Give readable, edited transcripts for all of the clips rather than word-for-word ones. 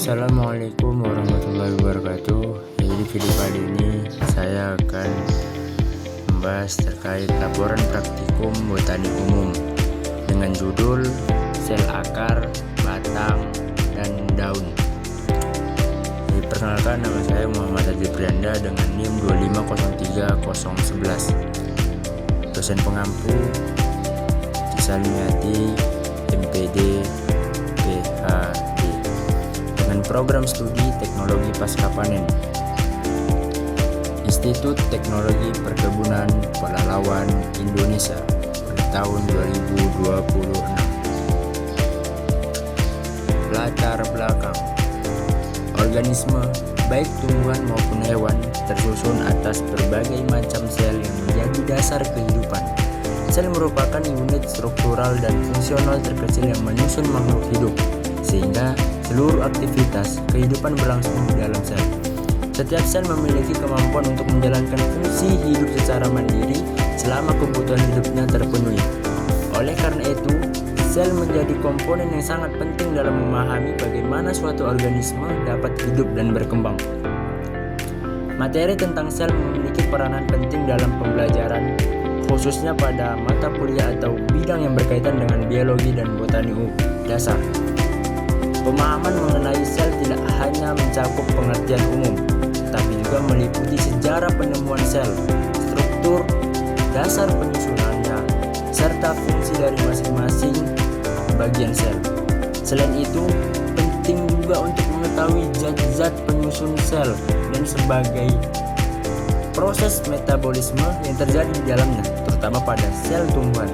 Assalamualaikum warahmatullahi wabarakatuh. Jadi di video kali ini saya akan membahas terkait laporan praktikum botani umum dengan judul sel akar, batang, dan daun. Jadi perkenalkan, nama saya Muhammad Adil Prianda dengan NIM 2503011. Dosen pengampu Cisalimiati MPD PhD dengan program studi teknologi pasca panen Institut Teknologi Perkebunan Pelalawan Indonesia pada tahun 2026. Latar belakang: organisme baik tumbuhan maupun hewan tersusun atas berbagai macam sel yang menjadi dasar kehidupan. Sel merupakan unit struktural dan fungsional terkecil yang menyusun makhluk hidup, sehingga seluruh aktivitas kehidupan berlangsung di dalam sel. Setiap sel memiliki kemampuan untuk menjalankan fungsi hidup secara mandiri selama kebutuhan hidupnya terpenuhi. Oleh karena itu, sel menjadi komponen yang sangat penting dalam memahami bagaimana suatu organisme dapat hidup dan berkembang. Materi tentang sel memiliki peranan penting dalam pembelajaran, khususnya pada mata kuliah atau bidang yang berkaitan dengan biologi dan botani dasar. Pemahaman mengenai sel tidak hanya mencakup pengertian umum, tapi juga meliputi sejarah penemuan sel, struktur, dasar penyusunannya, serta fungsi dari masing-masing bagian sel. Selain itu, penting juga untuk mengetahui zat-zat penyusun sel dan sebagai proses metabolisme yang terjadi di dalamnya, terutama pada sel tumbuhan.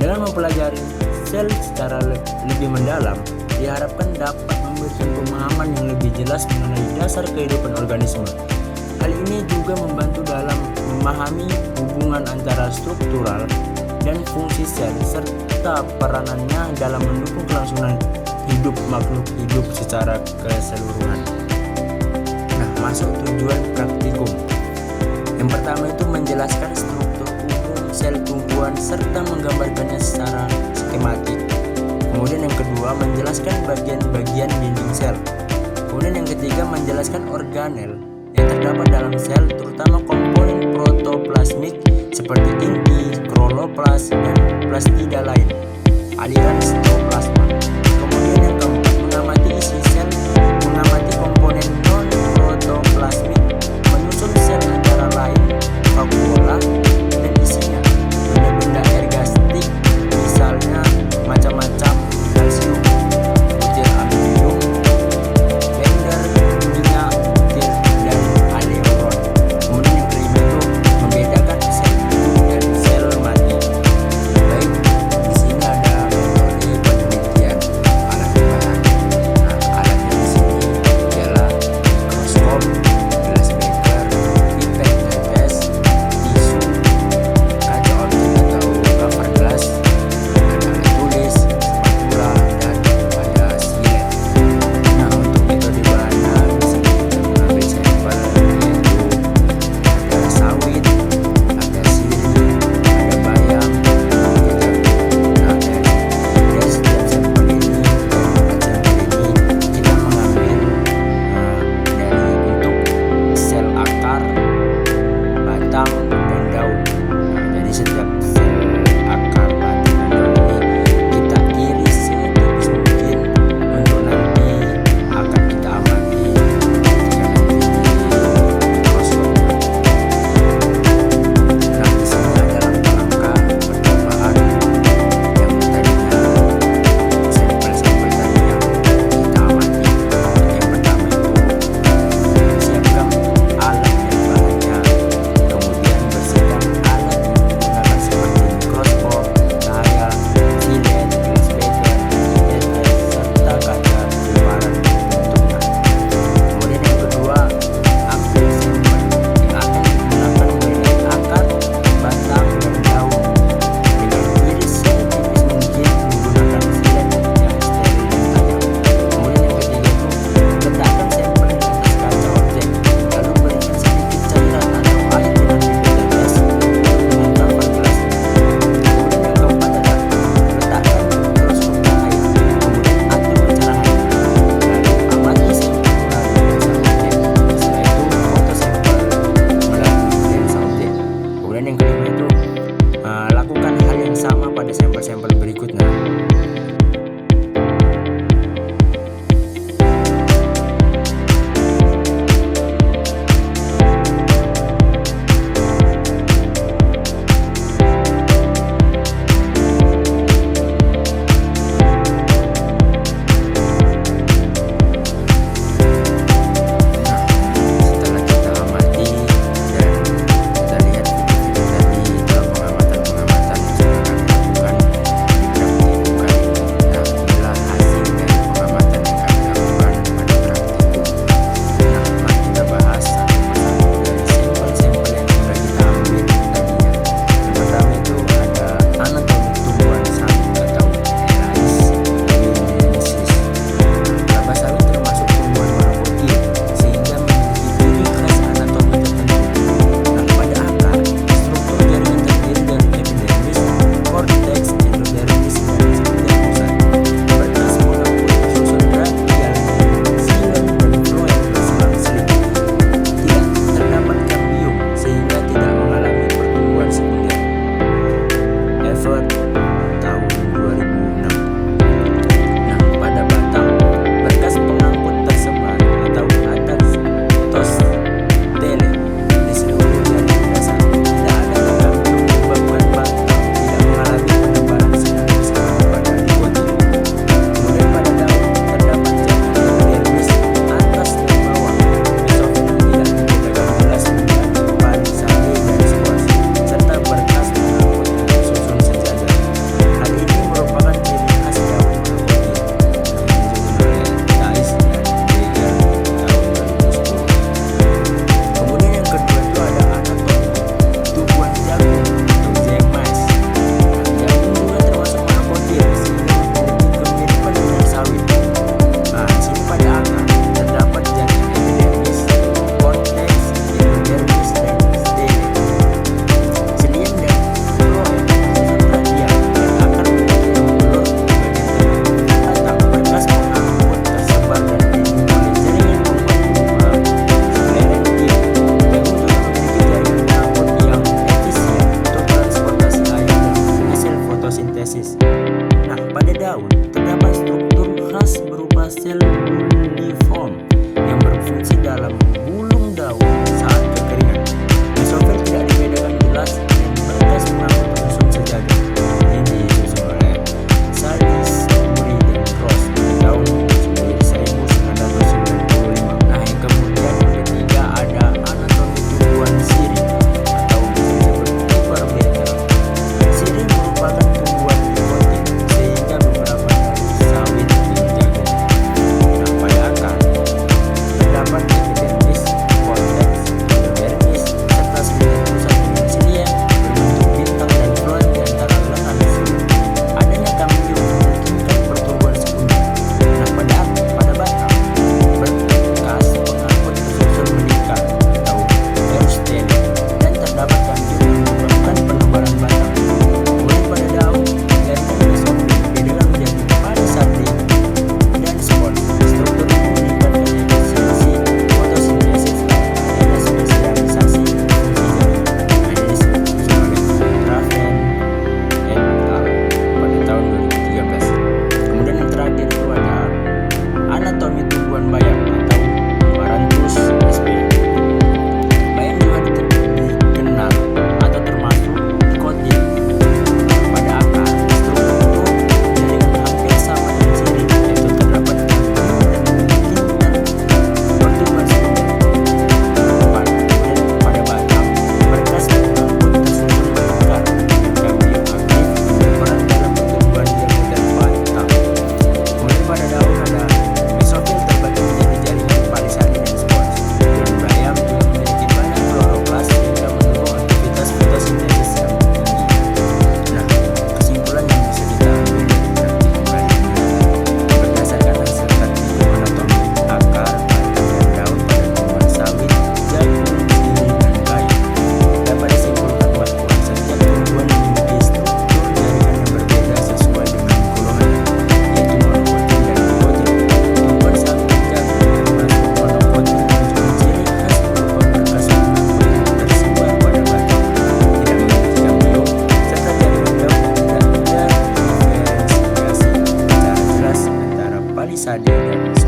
Dengan mempelajari sel secara lebih mendalam, diharapkan dapat memberikan pemahaman yang lebih jelas mengenai dasar kehidupan organisme. Hal ini juga membantu dalam memahami hubungan antara struktural dan fungsi sel serta peranannya dalam mendukung kelangsungan hidup makhluk hidup secara keseluruhan. Nah, masuk tujuan praktikum. Yang pertama itu menjelaskan struktur umum sel tumbuhan serta menggambarkannya secara skematik. Kemudian yang kedua, menjelaskan bagian-bagian dinding sel. Kemudian yang ketiga, menjelaskan organel yang terdapat dalam sel, terutama komponen protoplasmik seperti inti, kloroplast, dan plastida lain, aliran sitoplasma. Kemudian yang keempat, mengamati isi sel, mengamati komponen non-protoplasmik, menyusun sel antara lain vakuola dan isinya, benda-benda ergastik, misalnya macam-macam kalsium, butir aluminium, bender, minyak, butir, dan aleumron. Kemudian yang kelima itu membedakan sel hidup dan sel mati. Baik, di sini ada metode penelitian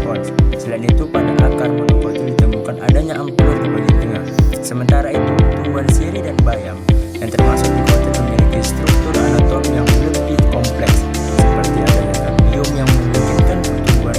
pons. Selain itu, pada akar monokotil ditemukan adanya ampulon di bagian tengah. Sementara itu, tumbuhan sirih dan bayam yang termasuk dikotil memiliki struktur anatomi yang lebih kompleks, seperti adanya kambium yang memungkinkan pertumbuhan